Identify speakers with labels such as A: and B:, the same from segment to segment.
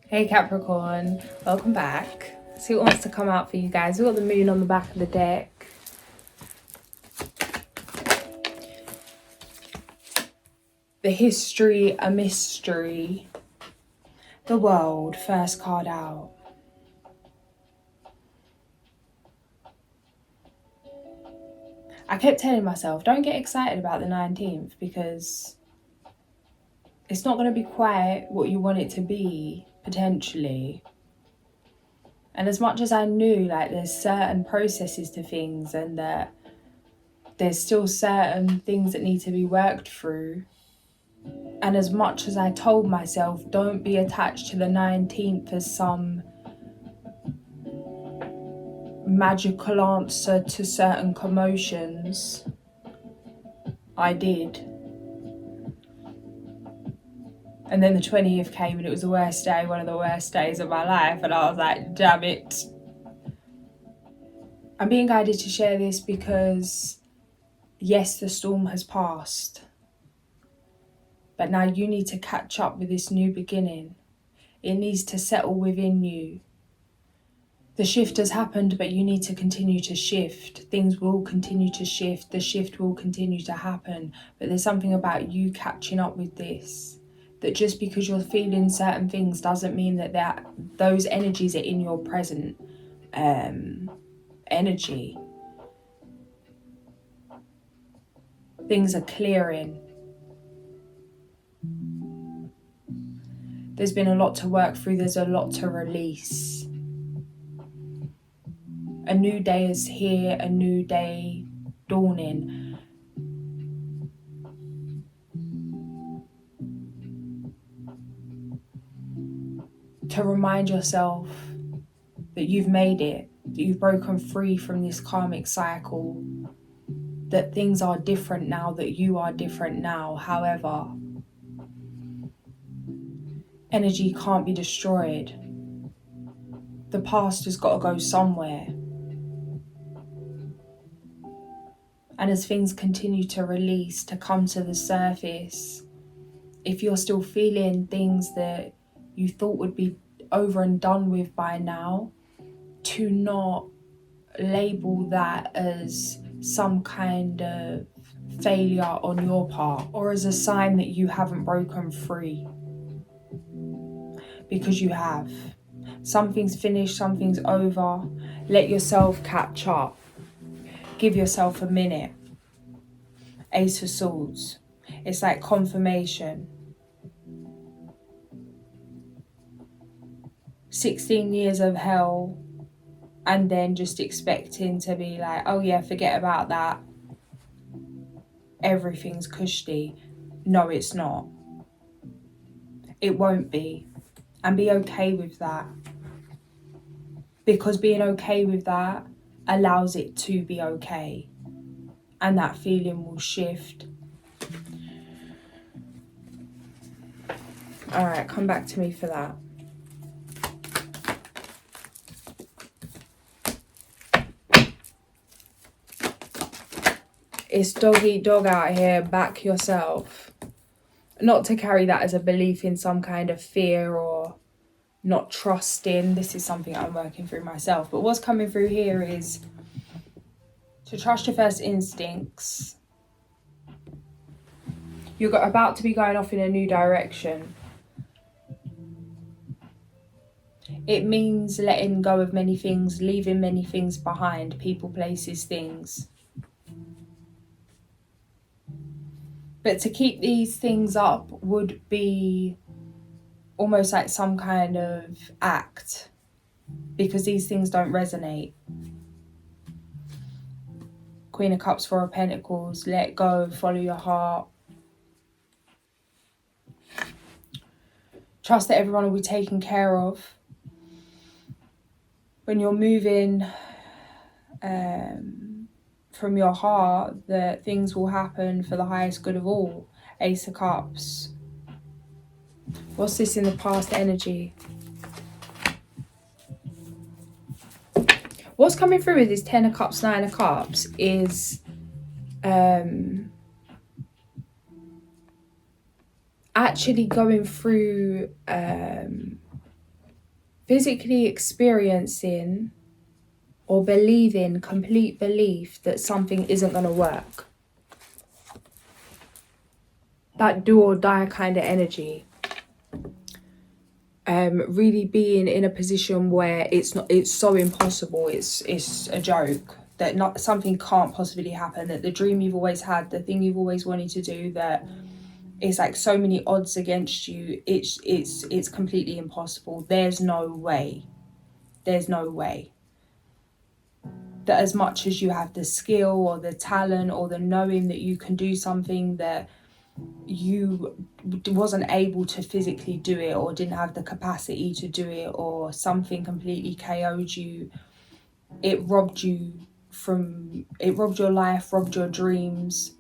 A: Hey Capricorn, welcome back. See what wants to come out for you guys. We've got the moon on the back of the deck. The history, a mystery. The world, first card out. I kept telling myself, don't get excited about the 19th because it's not going to be quite what you want it to be, potentially. And as much as I knew, like, there's certain processes to things and that there's still certain things that need to be worked through, and as much as I told myself, don't be attached to the 19th as some magical answer to certain commotions, I did. And then the 20th came and it was the worst day, one of the worst days of my life. And I was like, damn it. I'm being guided to share this because, yes, the storm has passed. But now you need to catch up with this new beginning. It needs to settle within you. The shift has happened, but you need to continue to shift. Things will continue to shift. The shift will continue to happen. But there's something about you catching up with this. That just because you're feeling certain things doesn't mean that those energies are in your present energy. Things are clearing. There's been a lot to work through. There's a lot to release. A new day is here, a new day dawning. To remind yourself that you've made it, that you've broken free from this karmic cycle, that things are different now, that you are different now. However, energy can't be destroyed. The past has got to go somewhere. And as things continue to release, to come to the surface, if you're still feeling things that you thought would be over and done with by now, to not label that as some kind of failure on your part or as a sign that you haven't broken free. Because you have. Something's finished, something's over. Let yourself catch up. Give yourself a minute. Ace of Swords. It's like confirmation. 16 years of hell, and then just expecting to be like, oh yeah, forget about that. Everything's cushy. No, it's not. It won't be. And be okay with that. Because being okay with that allows it to be okay. And that feeling will shift. All right, come back to me for that. It's dog eat dog out here. Back yourself. Not to carry that as a belief in some kind of fear or not trusting. This is something I'm working through myself. But what's coming through here is to trust your first instincts. You're about to be going off in a new direction. It means letting go of many things, leaving many things behind, people, places, things. But to keep these things up would be almost like some kind of act, because these things don't resonate. Queen of Cups, Four of Pentacles, let go, follow your heart. Trust that everyone will be taken care of. When you're moving from your heart, that things will happen for the highest good of all. Ace of Cups. What's this in the past energy? What's coming through with this 10 of Cups, 9 of Cups is actually going through physically experiencing or believing, complete belief that something isn't going to work. That do or die kind of energy. Really being in a position where it's so impossible, it's a joke, that something can't possibly happen, that the dream you've always had, the thing you've always wanted to do, that it's like so many odds against you, it's completely impossible. There's no way. There's no way. That as much as you have the skill or the talent or the knowing that you can do something, that you wasn't able to physically do it, or didn't have the capacity to do it, or something completely KO'd you. It robbed your life, robbed your dreams,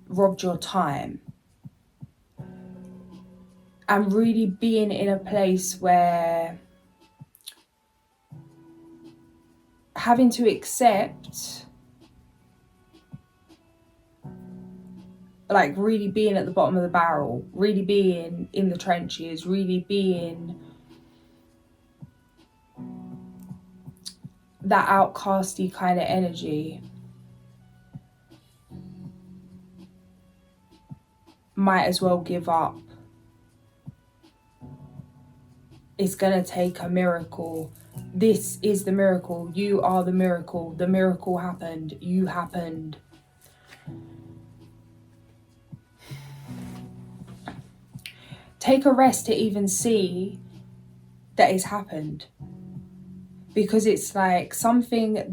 A: robbed your time. And really being in a place where having to accept, like really being at the bottom of the barrel, really being in the trenches, really being that outcasty kind of energy, might as well give up. It's gonna take a miracle. This is the miracle. You are the miracle. The miracle happened. You happened. Take a rest to even see that it's happened. Because it's like something,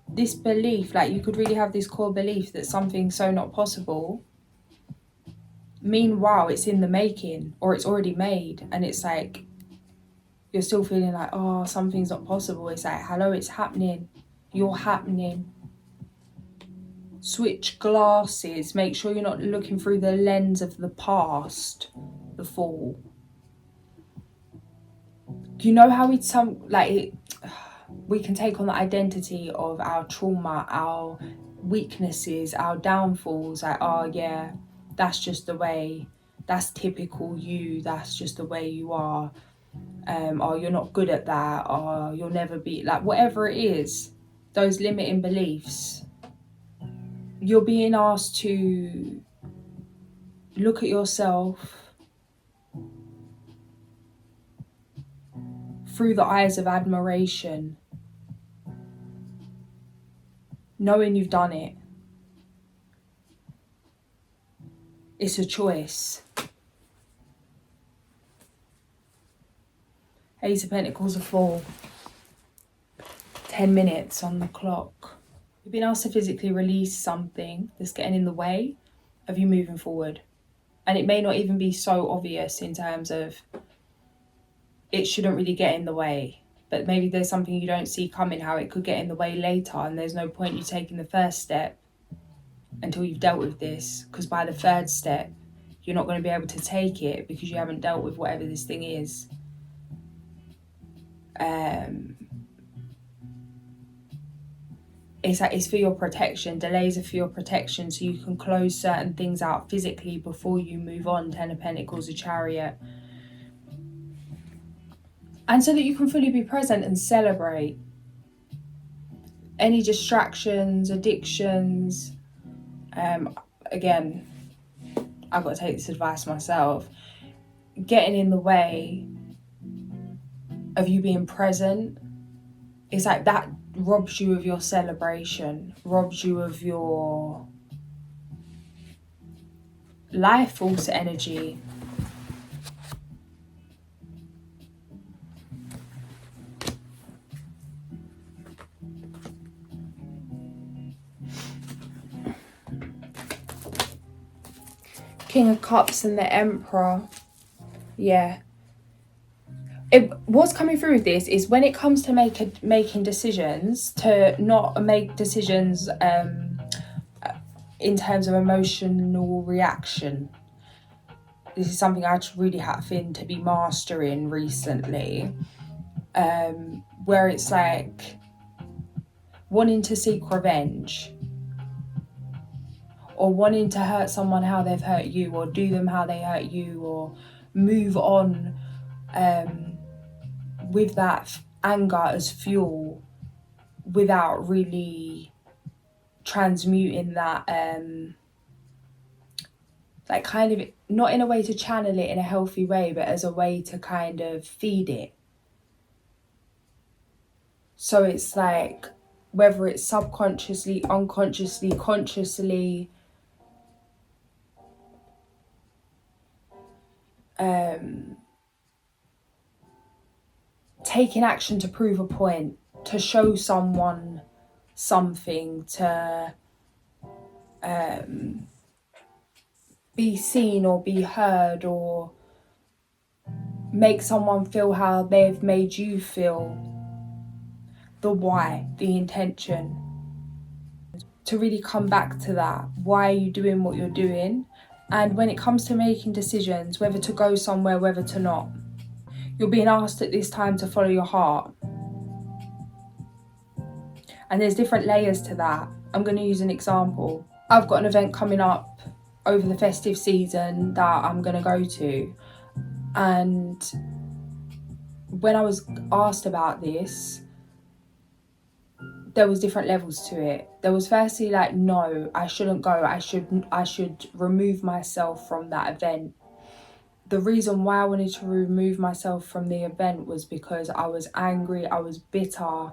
A: this belief, like you could really have this core belief that something's so not possible. Meanwhile, it's in the making, or it's already made, and it's like you're still feeling like, oh, something's not possible. It's like, hello, it's happening. You're happening. Switch glasses. Make sure you're not looking through the lens of the past, the fall. You know how it's we can take on the identity of our trauma, our weaknesses, our downfalls. Like, oh yeah, that's just the way. That's typical you. That's just the way you are. Or you're not good at that, or you'll never be, like whatever it is, those limiting beliefs. You're being asked to look at yourself through the eyes of admiration, knowing you've done it. It's a choice. Ace of Pentacles are full. 10 minutes on the clock. You've been asked to physically release something that's getting in the way of you moving forward. And it may not even be so obvious in terms of it shouldn't really get in the way. But maybe there's something you don't see coming, how it could get in the way later, and there's no point you taking the first step until you've dealt with this. Because by the third step, you're not going to be able to take it because you haven't dealt with whatever this thing is. It's for your protection. Delays are for your protection, so you can close certain things out physically before you move on. 10 of Pentacles, a Chariot. And so that you can fully be present and celebrate. Any distractions, addictions, again, I've got to take this advice myself, getting in the way of you being present, it's like that robs you of your celebration, robs you of your life force energy. King of Cups and the Emperor. Yeah. What's coming through with this is when it comes to making decisions, to not make decisions in terms of emotional reaction. This is something I just really have to be mastering recently, where it's like wanting to seek revenge, or wanting to hurt someone how they've hurt you, or do them how they hurt you, or move on with that anger as fuel without really transmuting that, like kind of, not in a way to channel it in a healthy way, but as a way to kind of feed it. So it's like, whether it's subconsciously, unconsciously, consciously, taking action to prove a point, to show someone something, to be seen or be heard, or make someone feel how they've made you feel. The why, the intention. To really come back to that. Why are you doing what you're doing? And when it comes to making decisions, whether to go somewhere, whether to not, you're being asked at this time to follow your heart. And there's different layers to that. I'm going to use an example. I've got an event coming up over the festive season that I'm going to go to. And when I was asked about this, there was different levels to it. There was firstly like, no, I shouldn't go. I should remove myself from that event. The reason why I wanted to remove myself from the event was because I was angry, I was bitter,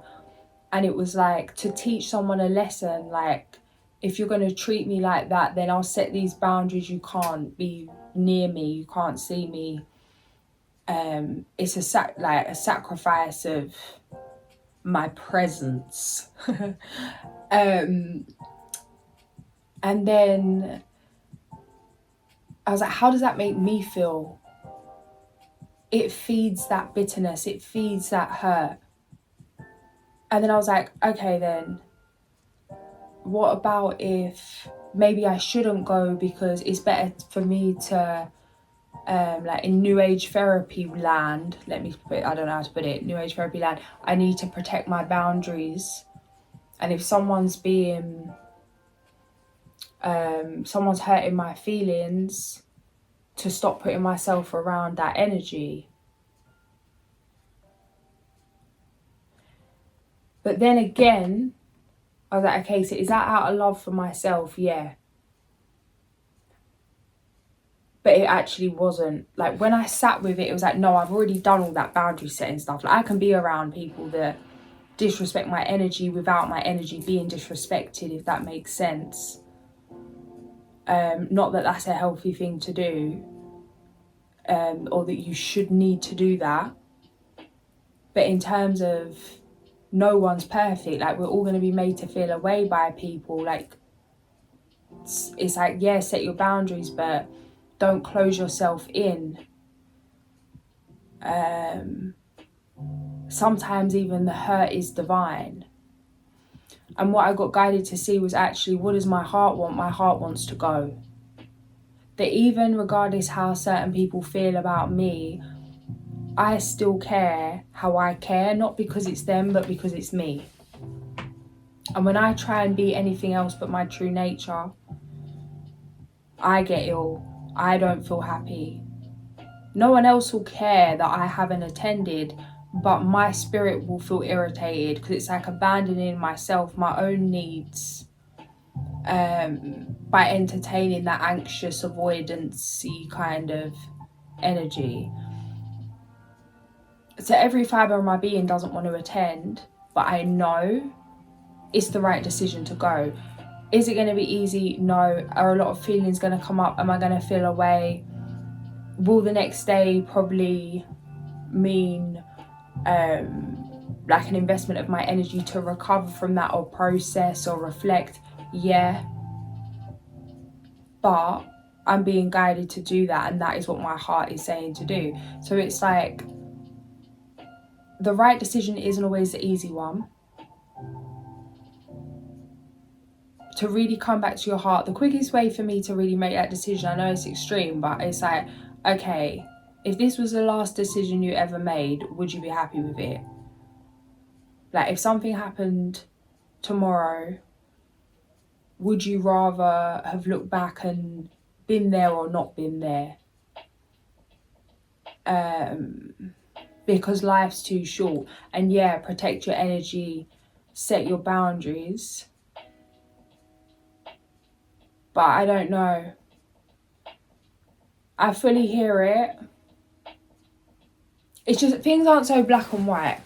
A: and it was like to teach someone a lesson, like, if you're going to treat me like that, then I'll set these boundaries. You can't be near me, you can't see me. It's a sacrifice of my presence. And then I was like, how does that make me feel? It feeds that bitterness, it feeds that hurt. And then I was like, okay, then what about if maybe I shouldn't go, because it's better for me to, like in New Age therapy land, I don't know how to put it, New Age therapy land, I need to protect my boundaries. And if someone's someone's hurting my feelings, to stop putting myself around that energy. But then again, I was like, okay, so is that out of love for myself? Yeah. But it actually wasn't. Like, when I sat with it, it was like, no, I've already done all that boundary setting stuff. Like, I can be around people that disrespect my energy without my energy being disrespected, if that makes sense. Not that that's a healthy thing to do, or that you should need to do that. But in terms of, no one's perfect. Like, we're all going to be made to feel away by people. Like, it's like, yeah, set your boundaries, but don't close yourself in. Sometimes even the hurt is divine. And what I got guided to see was actually, what does my heart want? My heart wants to go. That even regardless how certain people feel about me, I still care how I care, not because it's them, but because it's me. And when I try and be anything else but my true nature, I get ill. I don't feel happy. No one else will care that I haven't attended, but my spirit will feel irritated, because it's like abandoning myself, my own needs, by entertaining that anxious, avoidance-y kind of energy. So every fibre of my being doesn't want to attend, but I know it's the right decision to go. Is it going to be easy? No. Are a lot of feelings going to come up? Am I going to feel away? Will the next day probably mean like an investment of my energy to recover from that, or process or reflect? Yeah. But I'm being guided to do that, and that is what my heart is saying to do. So it's like, the right decision isn't always the easy one. To really come back to your heart, the quickest way for me to really make that decision, I know it's extreme, but it's like, okay, if this was the last decision you ever made, would you be happy with it? Like, if something happened tomorrow, would you rather have looked back and been there or not been there? because life's too short. And yeah, protect your energy, set your boundaries. But I don't know. I fully hear it. It's just things aren't so black and white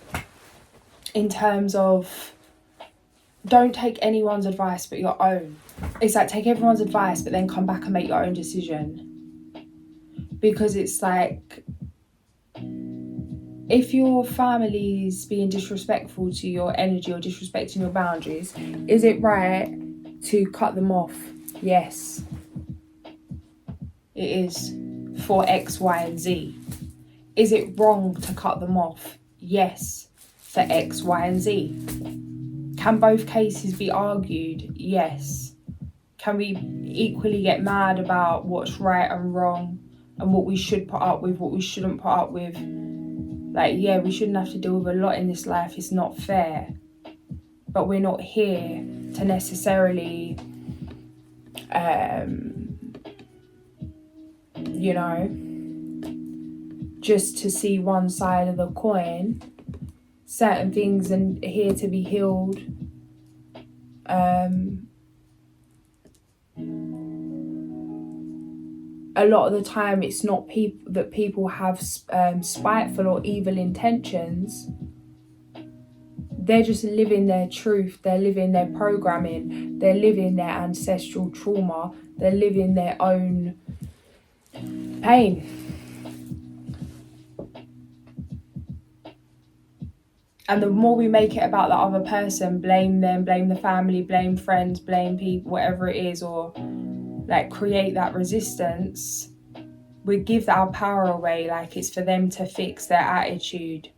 A: in terms of don't take anyone's advice but your own. It's like take everyone's advice but then come back and make your own decision. Because it's like, if your family's being disrespectful to your energy or disrespecting your boundaries, is it right to cut them off? Yes, it is, for X, Y, and Z. Is it wrong to cut them off? Yes, for X, Y, and Z. Can both cases be argued? Yes. Can we equally get mad about what's right and wrong and what we should put up with, what we shouldn't put up with? Like, yeah, we shouldn't have to deal with a lot in this life. It's not fair. But we're not here to necessarily, you know, just to see one side of the coin. Certain things are here to be healed. A lot of the time it's not people have spiteful or evil intentions. They're just living their truth. They're living their programming. They're living their ancestral trauma. They're living their own pain. And the more we make it about the other person, blame them, blame the family, blame friends, blame people, whatever it is, or like create that resistance, we give our power away like it's for them to fix their attitude.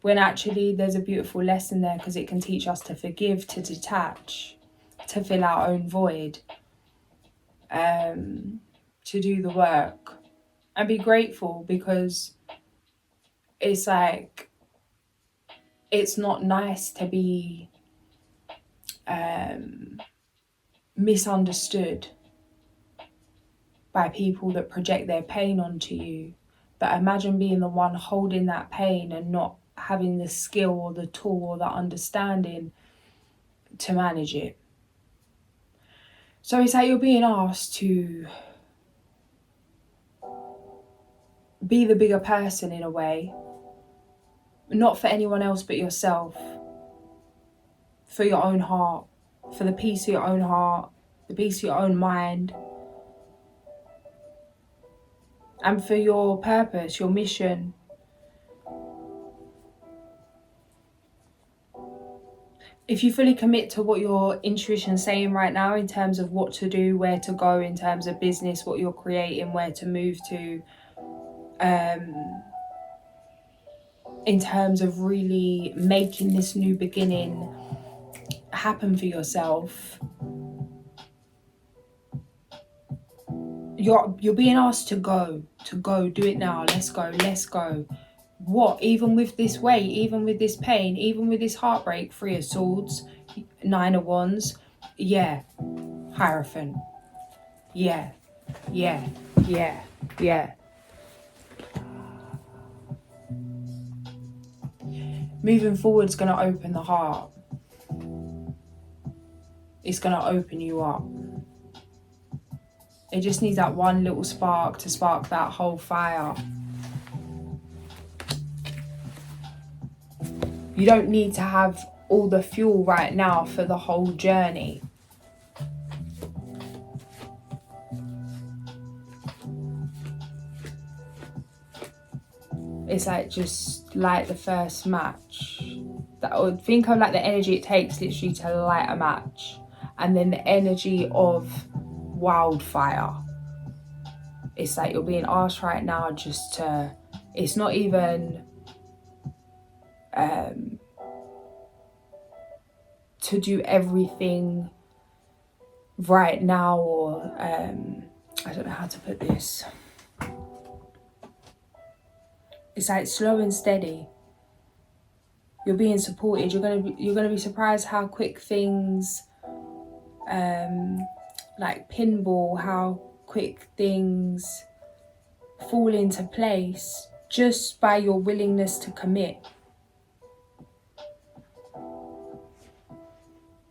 A: When actually there's a beautiful lesson there, because it can teach us to forgive, to detach, to fill our own void, to do the work and be grateful, because it's like, it's not nice to be misunderstood by people that project their pain onto you. But imagine being the one holding that pain and not having the skill or the tool or the understanding to manage it. So it's like you're being asked to be the bigger person in a way, not for anyone else but yourself, for your own heart, for the peace of your own heart, the peace of your own mind, and for your purpose, your mission. If you fully commit to what your intuition's saying right now in terms of what to do, where to go, in terms of business, what you're creating, where to move to, in terms of really making this new beginning happen for yourself, you're being asked to go, do it now, let's go. What, even with this weight, even with this pain, even with this heartbreak? 3 of Swords, 9 of Wands, yeah. Hierophant, yeah. Moving forward is going to open the heart. It's going to open you up. It just needs that one little spark to spark that whole fire. You don't need to have all the fuel right now for the whole journey. It's like just light the first match. Think of like the energy it takes literally to light a match, and then the energy of wildfire. It's like you're being asked right now just to, it's not even to do everything right now, or I don't know how to put this. It's like slow and steady. You're being supported. You're gonna be surprised how quick things, like pinball, how quick things fall into place just by your willingness to commit.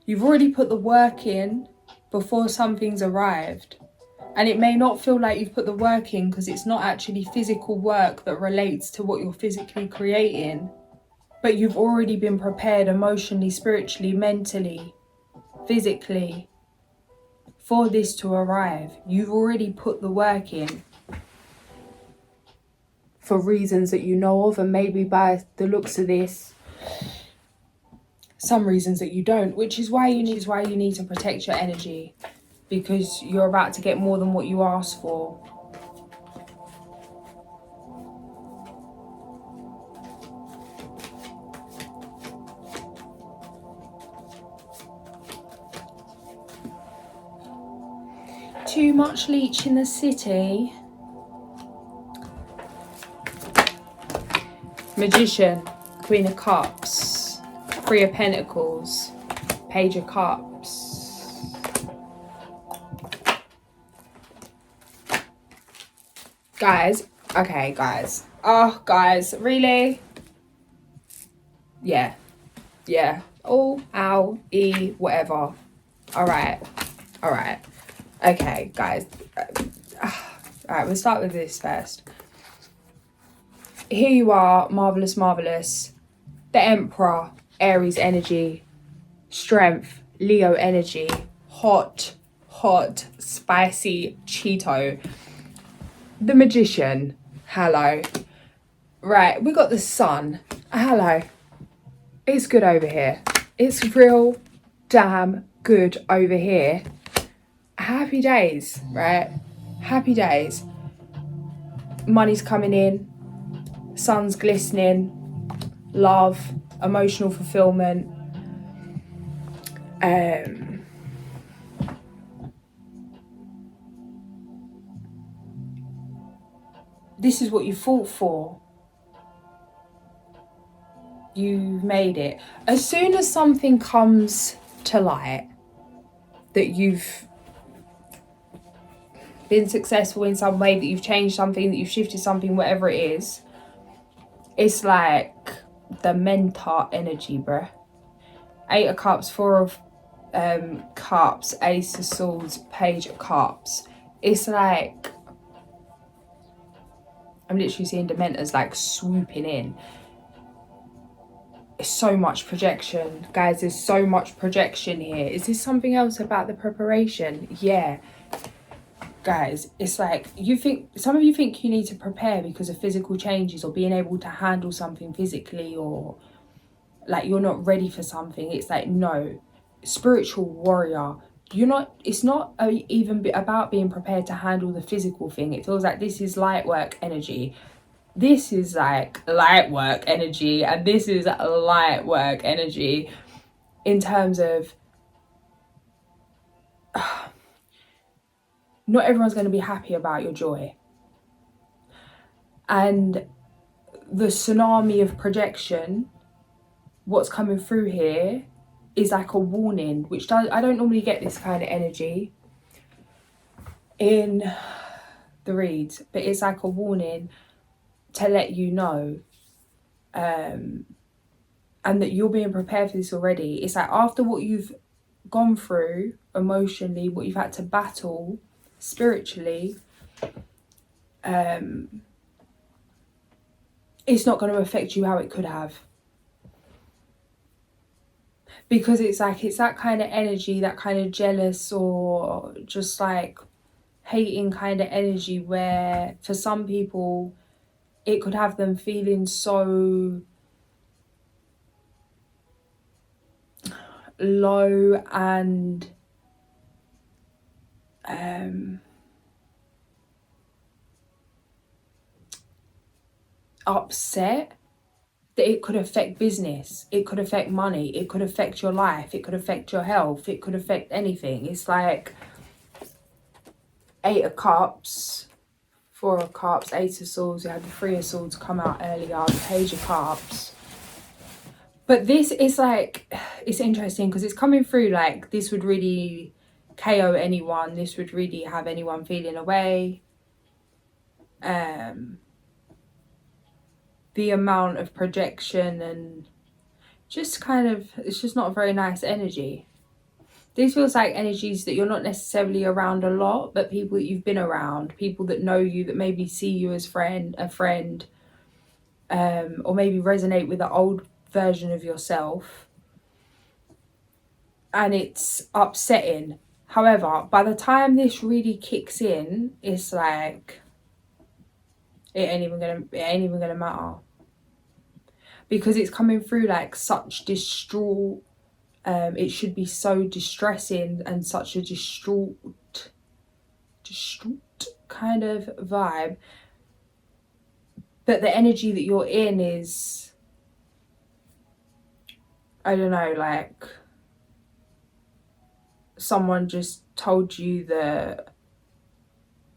A: You've already put the work in before something's arrived. And it may not feel like you've put the work in because it's not actually physical work that relates to what you're physically creating. But you've already been prepared emotionally, spiritually, mentally, physically for this to arrive. You've already put the work in for reasons that you know of, and maybe by the looks of this, some reasons that you don't, which is why you need to protect your energy, because you're about to get more than what you asked for. Too much leech in the city. Magician, Queen of Cups, Three of Pentacles, Page of Cups. Guys, okay, guys. Oh, guys, really? Yeah. Oh, ow, whatever. All right. Okay, guys. All right, we'll start with this first. Here you are, marvelous. The Emperor, Aries energy, strength, Leo energy, hot, spicy Cheeto. The Magician, hello. Right, we got the Sun, hello. It's good over here. It's real damn good over here. Happy days, right? Happy days. Money's coming in. Sun's glistening. Love. Emotional fulfillment. This is what you fought for. You've made it. As soon as something comes to light that you've been successful in some way, that you've changed something, that you've shifted something, whatever it is, it's like the mentor energy, bruh. Eight of Cups, Four of Cups, Ace of Swords, Page of Cups. It's like, I'm literally seeing Dementors like swooping in. It's so much projection, guys. There's so much projection here. Is this something else about the preparation? Yeah. Guys, it's like some of you think you need to prepare because of physical changes or being able to handle something physically, or like you're not ready for something. It's like, no, spiritual warrior, it's not even about being prepared to handle the physical thing. It feels like this is light work energy. This is like light work energy, and this is light work energy in terms of not everyone's going to be happy about your joy. And the tsunami of projection, what's coming through here is like a warning, I don't normally get this kind of energy in the reads, but it's like a warning to let you know, and that you're being prepared for this already. It's like after what you've gone through emotionally, what you've had to battle spiritually, it's not going to affect you how it could have. Because it's that kind of energy, that kind of jealous or just like hating kind of energy, where for some people it could have them feeling so low and upset that it could affect business, it could affect money, it could affect your life, it could affect your health, it could affect anything. It's like Eight of Cups, Four of Cups, Ace of Swords. We had the Three of Swords come out earlier, the Page of Cups. But this is like, it's interesting because it's coming through like this would really KO anyone. This would really have anyone feeling away. the amount of projection and just kind of, it's just not a very nice energy. This feels like energies that you're not necessarily around a lot, but people that you've been around, people that know you, that maybe see you as a friend, or maybe resonate with the old version of yourself. And it's upsetting. However, by the time this really kicks in, it's like it ain't even gonna matter, because it's coming through like such distraught. It should be so distressing and such a distraught kind of vibe. But the energy that you're in is, I don't know, like someone just told you that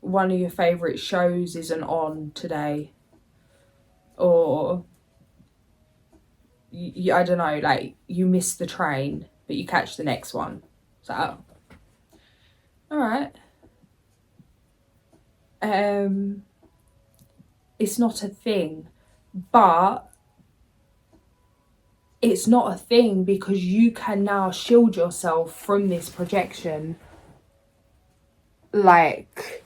A: one of your favourite shows isn't on today, or I don't know, like you missed the train but you catch the next one. So, all right. It's not a thing, but it's not a thing because you can now shield yourself from this projection, like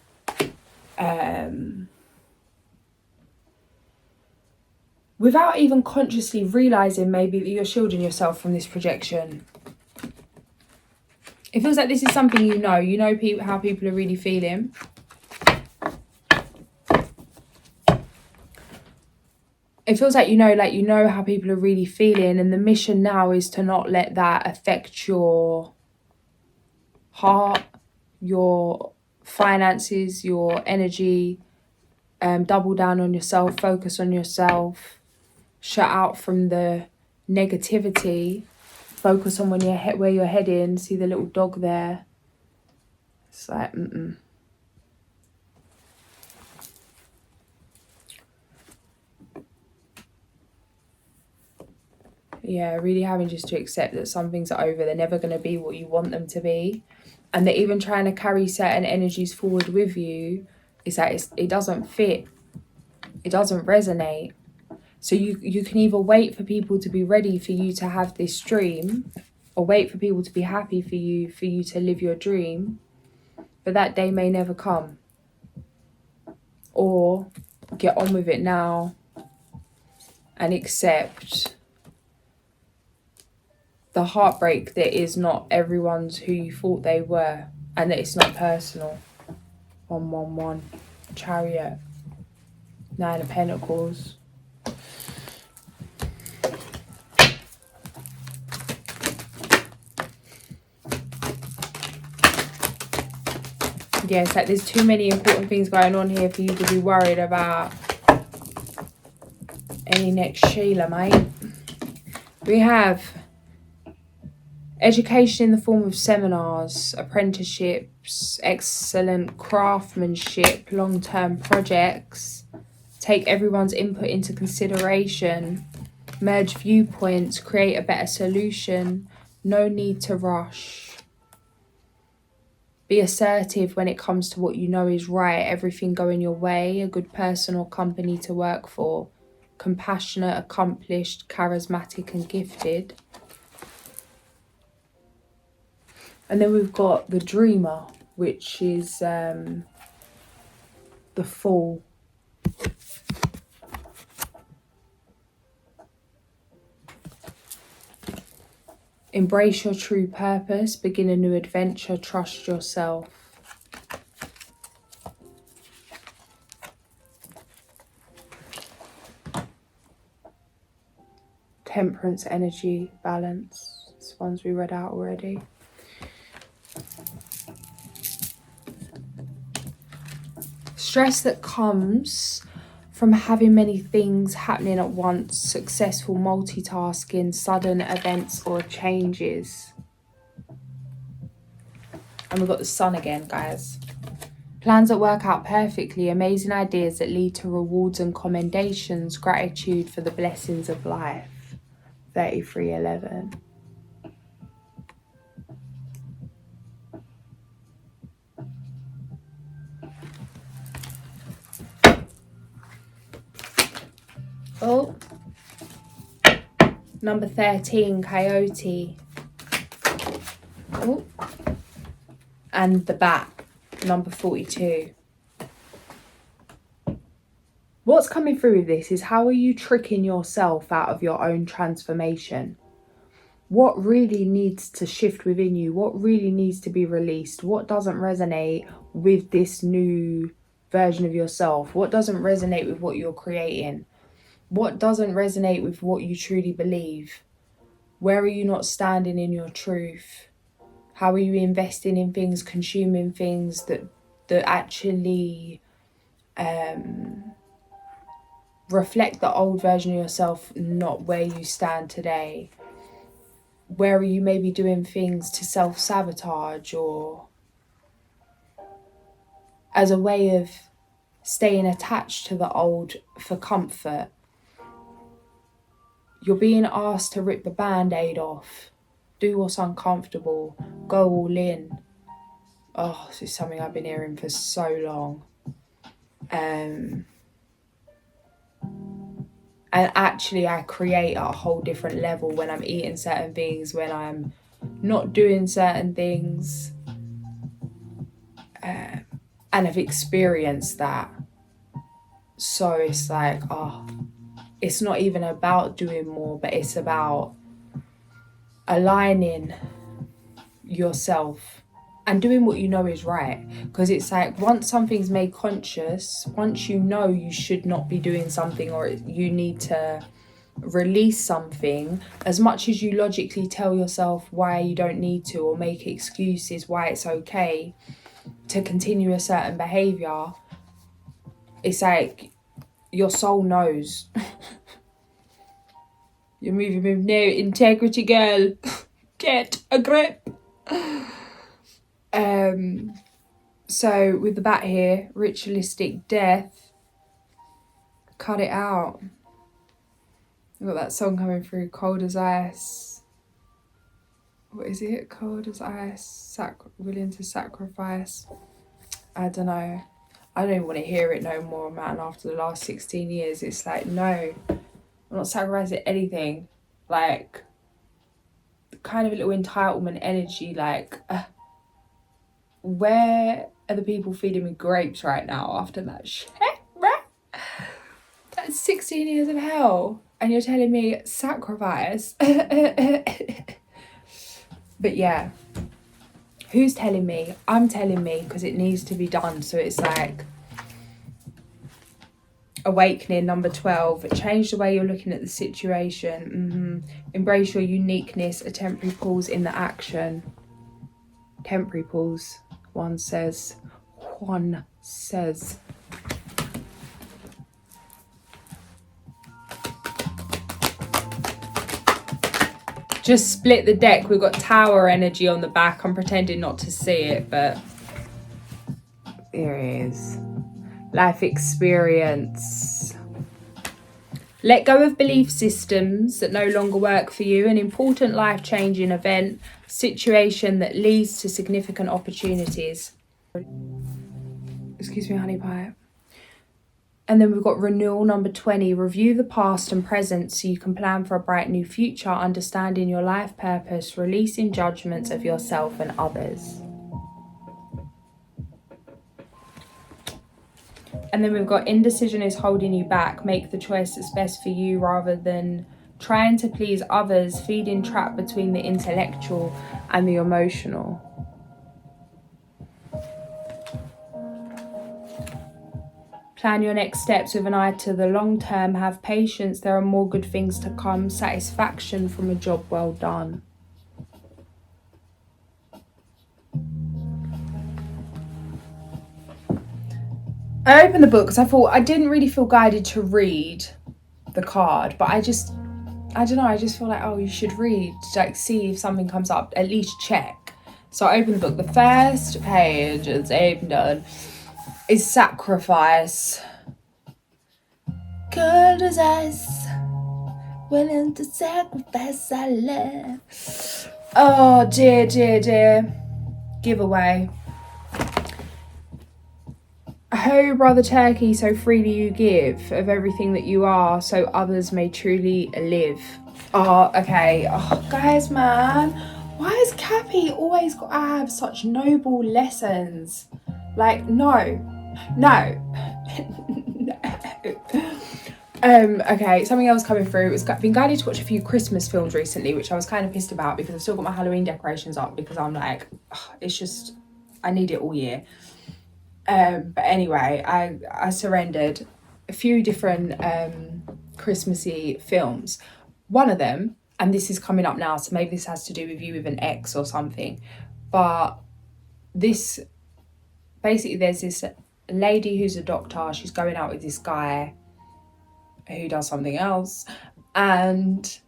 A: without even consciously realizing maybe that you're shielding yourself from this projection. It feels like this is something you know how people are really feeling. It feels like you know how people are really feeling, and the mission now is to not let that affect your heart, your finances, your energy. Double down on yourself, focus on yourself, shut out from the negativity, focus on where you're heading. See the little dog there? It's like, Yeah, really having just to accept that some things are over. They're never going to be what you want them to be. And they're even trying to carry certain energies forward with you. It's that it doesn't fit. It doesn't resonate. So you can either wait for people to be ready for you to have this dream, or wait for people to be happy for you to live your dream. But that day may never come. Or get on with it now and accept the heartbreak that is not everyone's who you thought they were, and that it's not personal. 111, Chariot, 9 of Pentacles. Yeah, it's like there's too many important things going on here for you to be worried about any next Sheila, mate. We have education in the form of seminars, apprenticeships, excellent craftsmanship, long-term projects. Take everyone's input into consideration. Merge viewpoints, create a better solution. No need to rush. Be assertive when it comes to what you know is right. Everything going your way. A good person or company to work for. Compassionate, accomplished, charismatic and gifted. And then we've got the Dreamer, which is the Fool. Embrace your true purpose, begin a new adventure, trust yourself. Temperance, energy, balance. This ones we read out already. Stress that comes from having many things happening at once, successful multitasking, sudden events or changes. And we've got the Sun again, guys. Plans that work out perfectly, amazing ideas that lead to rewards and commendations, gratitude for the blessings of life. 3311. Oh, number 13, Coyote. Oh, and the Bat, number 42. What's coming through with this is, how are you tricking yourself out of your own transformation? What really needs to shift within you? What really needs to be released? What doesn't resonate with this new version of yourself? What doesn't resonate with what you're creating? What doesn't resonate with what you truly believe? Where are you not standing in your truth? How are you investing in things, consuming things that actually reflect the old version of yourself, not where you stand today? Where are you maybe doing things to self-sabotage, or as a way of staying attached to the old for comfort? You're being asked to rip the band-aid off, do what's uncomfortable, go all in. Oh, this is something I've been hearing for so long. And actually I create at a whole different level when I'm eating certain things, when I'm not doing certain things. And I've experienced that. So it's like, it's not even about doing more, but it's about aligning yourself and doing what you know is right. Because it's like, once something's made conscious, once you know you should not be doing something, or you need to release something, as much as you logically tell yourself why you don't need to, or make excuses why it's okay to continue a certain behavior, it's like your soul knows. You're moving with no integrity, girl. Get a grip. So with the Bat here, ritualistic death, cut it out. We've got that song coming through, Cold as Ice. What is it? Cold as ice, willing to sacrifice. I don't know. I don't even want to hear it no more, man. After the last 16 years, it's like, no, I'm not sacrificing anything. Like, kind of a little entitlement energy, like, where are the people feeding me grapes right now after that shit, right? That's 16 years of hell, and you're telling me sacrifice. But yeah, who's telling me? I'm telling me, because it needs to be done. So it's like, awakening, number 12. Change the way you're looking at the situation. Embrace your uniqueness. A temporary pause in the action. Temporary pause, Juan says. Just split the deck. We've got Tower energy on the back. I'm pretending not to see it, but there it is. Life experience. Let go of belief systems that no longer work for you. An important life-changing event, situation that leads to significant opportunities. Excuse me, honey pie. And then we've got renewal, number 20. Review the past and present so you can plan for a bright new future, understanding your life purpose, releasing judgments of yourself and others. And then we've got indecision is holding you back. Make the choice that's best for you rather than trying to please others, feeding trapped between the intellectual and the emotional. Plan your next steps with an eye to the long term. Have patience. There are more good things to come. Satisfaction from a job well done. I opened the book because I thought I didn't really feel guided to read the card, but I don't know, I just feel like, oh, you should read, like, see if something comes up, at least check. So I opened the book. The first page, it's opened, is sacrifice. Cold as ice, willing to sacrifice our love. Oh, dear. Giveaway. Oh, brother turkey, so freely you give of everything that you are, so others may truly live. Oh, okay. Oh, guys, man. Why has Cappy always got to have such noble lessons? Like, no. No. Okay, something else coming through. It's been guided to watch a few Christmas films recently, which I was kind of pissed about because I've still got my Halloween decorations up because I'm like, it's just, I need it all year. But anyway, I surrendered a few different Christmassy films. One of them, and this is coming up now, so maybe this has to do with you with an ex or something, but this, basically there's this lady who's a doctor, she's going out with this guy who does something else, and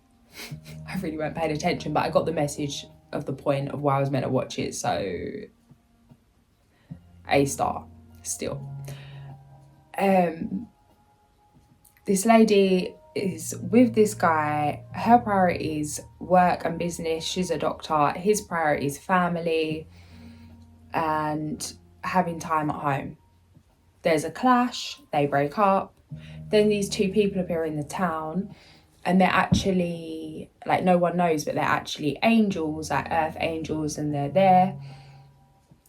A: I really weren't paying attention, but I got the message of the point of why I was meant to watch it, so A star still. This lady is with this guy, her priorities work and business, she's a doctor, his priorities family and having time at home. There's a clash, they break up, then these two people appear in the town and they're actually, like, no one knows, but they're actually angels, like earth angels, and they're there,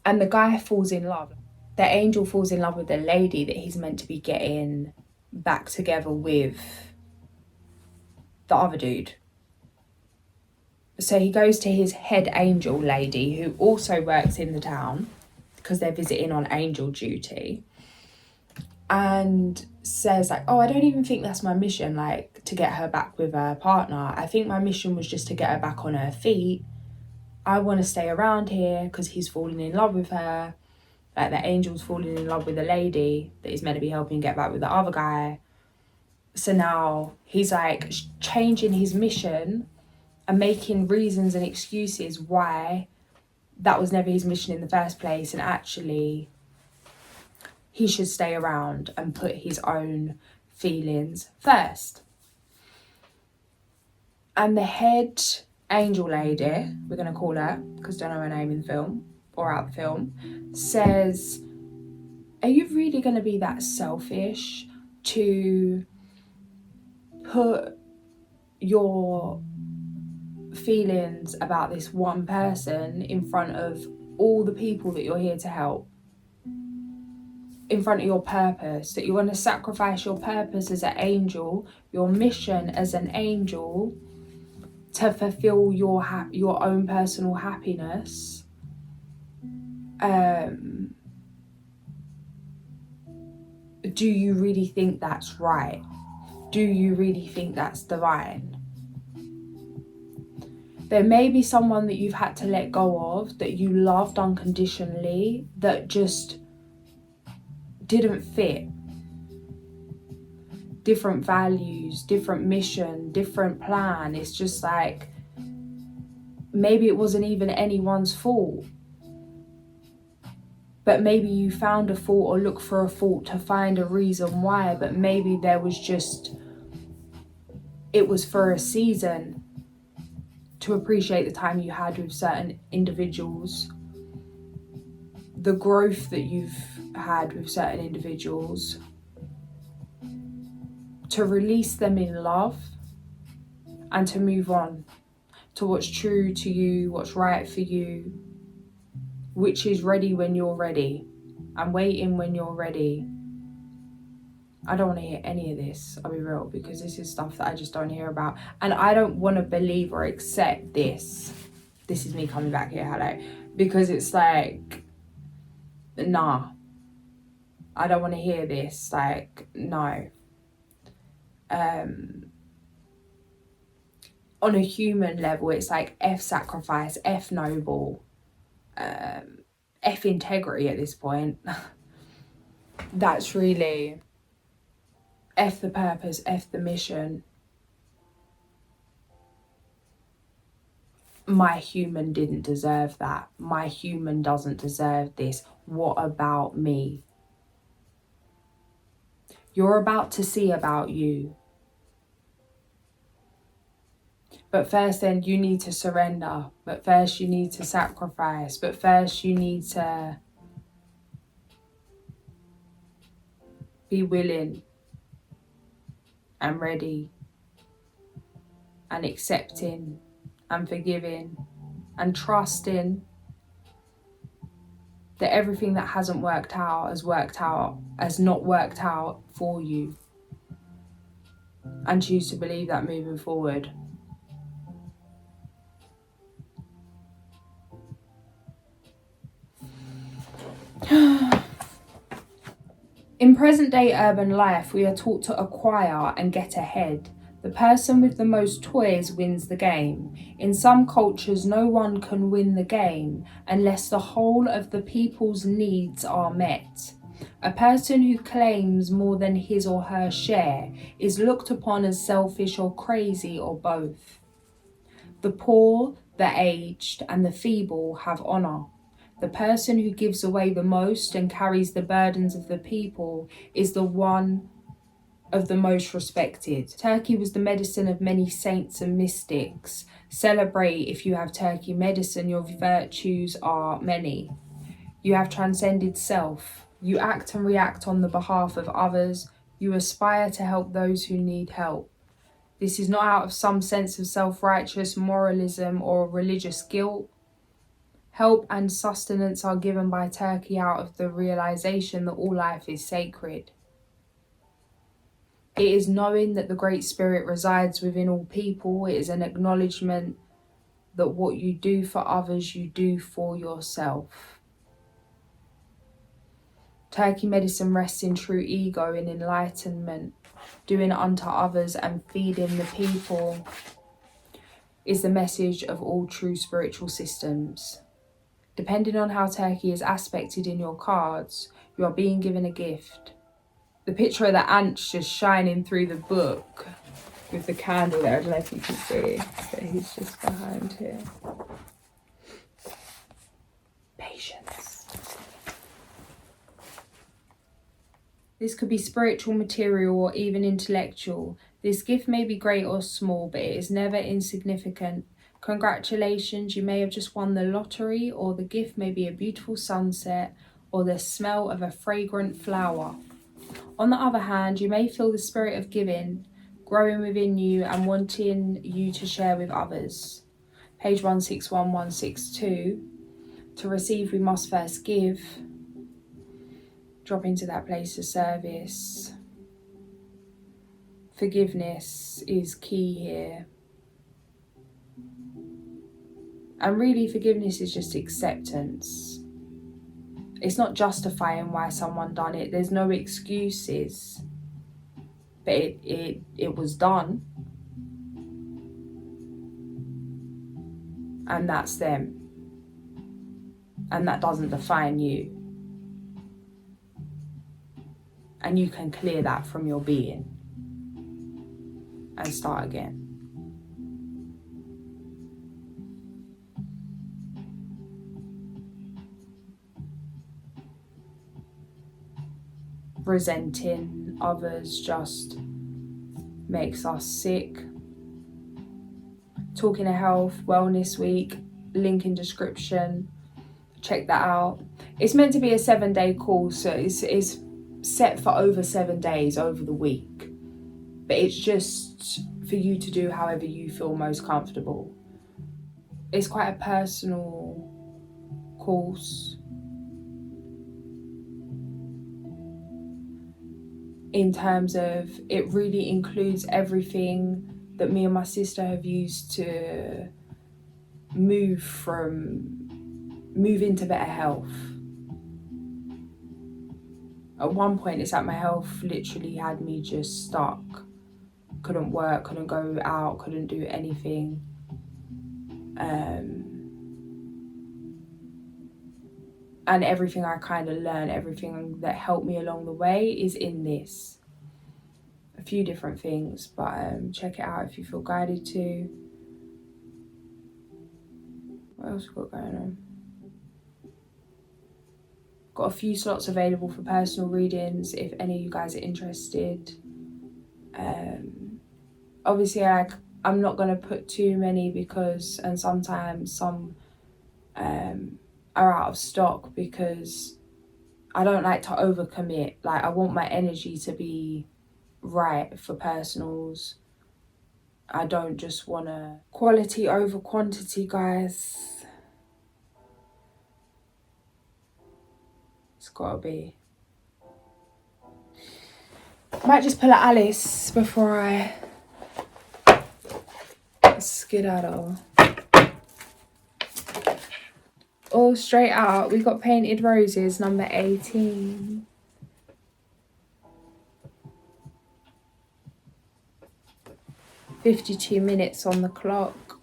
A: and the guy falls in love. The angel falls in love with the lady that he's meant to be getting back together with the other dude. So he goes to his head angel lady, who also works in the town because they're visiting on angel duty, and says like, oh, I don't even think that's my mission, like, to get her back with her partner. I think my mission was just to get her back on her feet. I want to stay around here because he's falling in love with her. Like, the angel's falling in love with the lady that he's meant to be helping get back with the other guy. So now he's like changing his mission and making reasons and excuses why that was never his mission in the first place, and actually he should stay around and put his own feelings first. And the head angel lady, we're going to call her because I don't know her name in the film or out the film, says, are you really going to be that selfish to put your feelings about this one person in front of all the people that you're here to help, in front of your purpose, that you're going to sacrifice your purpose as an angel, your mission as an angel, to fulfill your own personal happiness? Do you really think that's right? Do you really think that's divine? There may be someone that you've had to let go of, that you loved unconditionally, that just didn't fit. Different values, different mission, different plan. It's just like, maybe it wasn't even anyone's fault. But maybe you found a fault or looked for a fault to find a reason why, but maybe there was just, it was for a season, to appreciate the time you had with certain individuals, the growth that you've had with certain individuals, to release them in love and to move on to what's true to you, what's right for you, which is ready when you're ready. I'm waiting when you're ready. I don't want to hear any of this, I'll be real, because this is stuff that I just don't hear about. And I don't want to believe or accept this. This is me coming back here, hello. Because it's like, nah. I don't want to hear this, like, no. On a human level, it's like F sacrifice, F noble, F integrity at this point. That's really F the purpose, F the mission. My human didn't deserve that. My human doesn't deserve this. What about me? You're about to see about you. But first then you need to surrender. But first you need to sacrifice. But first you need to Be willing and ready and accepting and forgiving and trusting that everything that hasn't worked out has not worked out for you, and choose to believe that moving forward. In present day urban life, we are taught to acquire and get ahead. The person with the most toys wins the game. In some cultures, no one can win the game unless the whole of the people's needs are met. A person who claims more than his or her share is looked upon as selfish or crazy, or both. The poor, the aged, and the feeble have honour. The person who gives away the most and carries the burdens of the people is the one of the most respected. Turkey was the medicine of many saints and mystics. Celebrate if you have turkey medicine, your virtues are many. You have transcended self. You act and react on the behalf of others. You aspire to help those who need help. This is not out of some sense of self-righteous moralism or religious guilt. Help and sustenance are given by Turkey out of the realization that all life is sacred. It is knowing that the Great Spirit resides within all people. It is an acknowledgement that what you do for others, you do for yourself. Turkey medicine rests in true ego and enlightenment. Doing unto others and feeding the people is the message of all true spiritual systems. Depending on how Turkey is aspected in your cards, you are being given a gift. The picture of the ants just shining through the book with the candle there, I don't know if you can see, but he's just behind here. Patience. This could be spiritual, material, or even intellectual. This gift may be great or small, but it is never insignificant. Congratulations, you may have just won the lottery, or the gift may be a beautiful sunset or the smell of a fragrant flower. On the other hand, you may feel the spirit of giving growing within you and wanting you to share with others. Page 161, 162. To receive, we must first give. Drop into that place of service. Forgiveness is key here. And really, forgiveness is just acceptance. It's not justifying why someone done it. There's no excuses. But it was done. And that's them. And that doesn't define you. And you can clear that from your being and start again. Resenting others just makes us sick. Talking of health, wellness week, link in description. Check that out. It's meant to be a 7-day course, so it's set for over 7 days over the week. But it's just for you to do however you feel most comfortable. It's quite a personal course. In terms of, it really includes everything that me and my sister have used to move into better health. At one point, it's like my health literally had me just stuck. Couldn't work, couldn't go out, couldn't do anything. And everything I kind of learned, everything that helped me along the way is in this. A few different things, but check it out if you feel guided to. What else we got going on? Got a few slots available for personal readings if any of you guys are interested. Obviously, I'm not going to put too many and sometimes some are out of stock because I don't like to overcommit. Like, I want my energy to be right for personals. I don't just want to quality over quantity, guys. It's got to be. I might just pull at Alice before I skedaddle. All straight out, we got Painted Roses, number 18. "52 minutes on the clock."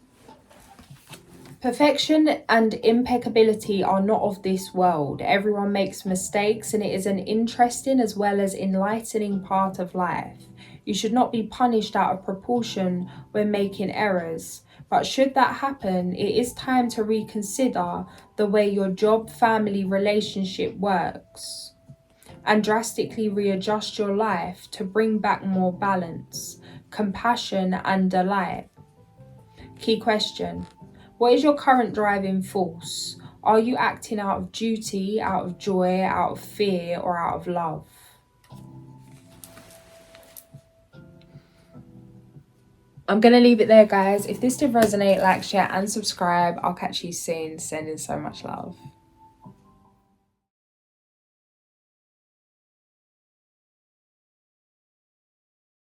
A: Perfection and impeccability are not of this world. Everyone makes mistakes, and it is an interesting as well as enlightening part of life. You should not be punished out of proportion when making errors. But should that happen, it is time to reconsider the way your job-family relationship works and drastically readjust your life to bring back more balance, compassion, and delight. Key question: what is your current driving force? Are you acting out of duty, out of joy, out of fear, or out of love? I'm going to leave it there, guys. If this did resonate, like, share, and subscribe. I'll catch you soon. Sending so much love.